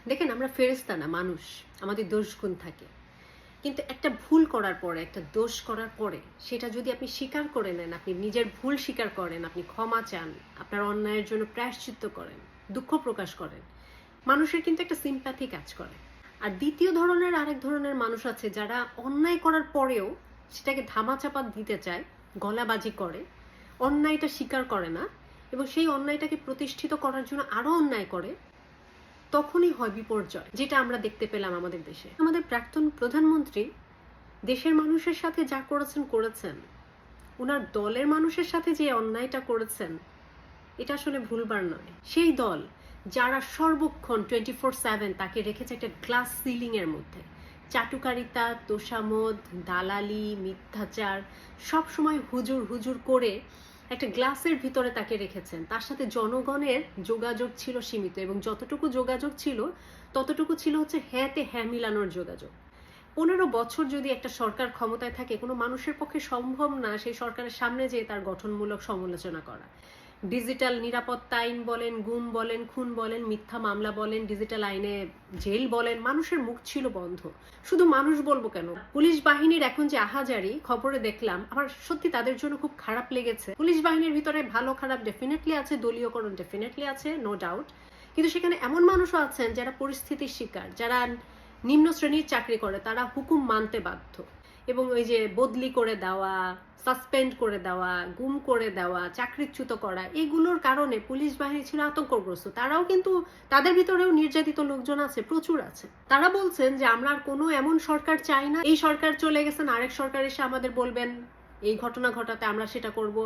দেখেন, আমরা ফেরেশতা না, মানুষ। আমাদের দোষগুণ থাকে। কিন্তু একটা ভুল করার পরে, একটা দোষ করার পরে সেটা যদি আপনি স্বীকার করে নেন, আপনি নিজের ভুল স্বীকার করেন, আপনি ক্ষমা চান, আপনার অন্যায়ের জন্য প্রায়শ্চিত্ত করেন, দুঃখ প্রকাশ করেন, মানুষের কিন্তু একটা সিম্প্যাথি কাজ করে। আর দ্বিতীয় ধরনের আরেক ধরনের মানুষ আছে যারা অন্যায় করার পরেও সেটাকে ধামাচাপা দিতে চায়, গলাবাজি করে, অন্যায়টা স্বীকার করে না এবং সেই অন্যায়টাকে প্রতিষ্ঠিত করার জন্য আরো অন্যায় করে। তখনই হয় বিপর্যয়, যেটা আমরা দেখতে পেলাম আমাদের দেশে। আমাদের প্রাক্তন প্রধানমন্ত্রী দেশের মানুষের সাথে যা করেছেন, ওনার দলের মানুষের সাথে যে অন্যায়টা করেছেন, এটা আসলে ভুলবার নয়। সেই দল যারা সর্বক্ষণ 24/7 তাকে রেখেছে একটা গ্লাস সিলিং এর মধ্যে, চাটুকারিতা, তোষামোদ, দালালি, মিথ্যাচার, সব সময় হুজুর হুজুর করে একটা গ্লাসের ভিতরে তাকে রেখেছেন। তার সাথে জনগণের যোগাযোগ ছিল সীমিত এবং যতটুকু যোগাযোগ ছিল ততটুকু ছিল হচ্ছে হ্যাঁতে হ্যাঁ মিলানোর যোগাযোগ। 15 বছর যদি একটা সরকার ক্ষমতায় থাকে, কোনো মানুষের পক্ষে সম্ভব না সেই সরকারের সামনে যেয়ে তার গঠনমূলক সমালোচনা করা। ডিজিটাল নিরাপত্তা আইন বলেন, গুম বলেন, খুন বলেন, মিথ্যা মামলা বলেন, ডিজিটাল আইনে জেল বলেন, মানুষের মুখ ছিল বন্ধ। শুধু মানুষ বলবো কেন, পুলিশ বাহিনীর এখন যে আহাজারি খবরে দেখলাম, আমার সত্যি তাদের জন্য খুব খারাপ লেগেছে। পুলিশ বাহিনীর ভিতরে ভালো খারাপ ডেফিনেটলি আছে, দলীয়করণ ডেফিনেটলি আছে, নো ডাউট। কিন্তু সেখানে এমন মানুষও আছেন যারা পরিস্থিতির শিকার, যারা নিম্ন শ্রেণীর চাকরি করে, তারা হুকুম মানতে বাধ্য। এবং ওই যে বদলি করে দেওয়া, সাসপেন্ড করে দেওয়া, গুম করে দেওয়া, চাকরিচ্যুত করা, এগুলোর কারণে পুলিশ বাহিনী ছিল আতঙ্কগ্রস্ত। তারাও কিন্তু, তাদের ভিতরেও নির্যাতিত লোকজন আছে, প্রচুর আছে। তারা বলছেন যে আমরা আর কোনো এমন সরকার চাই না, এই সরকার চলে গেছেন, আরেক সরকার এসে আমাদের বলবেন এই ঘটনা ঘটাতে, আমরা সেটা করব।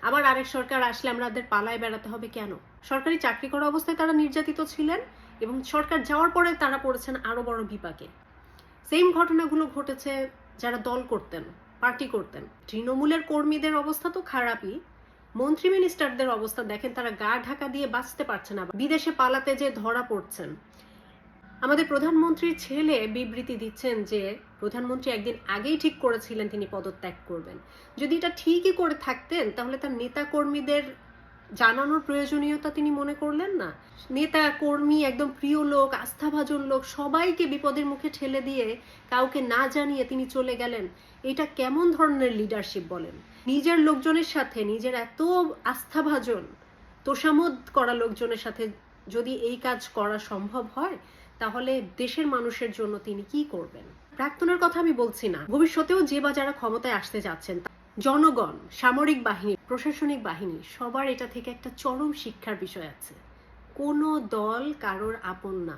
আবার আরেক সরকার আসলে আমাদের পালায় বেড়াতে হবে কেন? সরকারি চাকরি করা অবস্থায় তারা নির্যাতিত ছিলেন এবং সরকার যাওয়ার পরে তারা পড়েছেন আরো বড় বিপাকে। সেম ঘটনাগুলো ঘটেছে যারা দল করতেন, পার্টি করতেন। তৃণমূলের কর্মীদের অবস্থা তো খারাপই, মন্ত্রী মিনিস্টারদের অবস্থা দেখেন, তারা গা ঢাকা দিয়ে বাঁচতে পারছে না, বিদেশে পালাতে যে ধরা পড়ছেন। আমাদের প্রধানমন্ত্রীর ছেলে বিবৃতি দিচ্ছেন যে প্রধানমন্ত্রী একদিন আগেই ঠিক করেছিলেন তিনি পদত্যাগ করবেন। যদি এটা ঠিকই করে থাকতেন তাহলে তার নেতা কর্মীদের জানানোর প্রয়োজনীয়তা তিনি মনে করলেন না। নেতা কর্মী, একদম প্রিয় লোক, আস্থাভাজন লোক, সবাইকে বিপদের মুখে ঠেলে দিয়ে কাউকে না জানিয়ে তিনি চলে গেলেন। এটা কেমন ধরনের লিডারশিপ বলেন? নিজের লোকজনের সাথে, নিজের এত আস্থাভাজন তোষামোদ করা লোকজনের সাথে যদি এই কাজ করা সম্ভব হয়, তাহলে দেশের মানুষের জন্য তিনি কি করবেন? প্রাক্তনের কথা আমি বলছি না, ভবিষ্যতেও যে বা যারা ক্ষমতায় আসতে যাচ্ছেন, জনগণ, সামরিক বাহিনী, প্রশাসনিক বাহিনী, সবার এটা থেকে একটা চরম শিক্ষার বিষয় আছে। কোনো দল কারোর আপন না।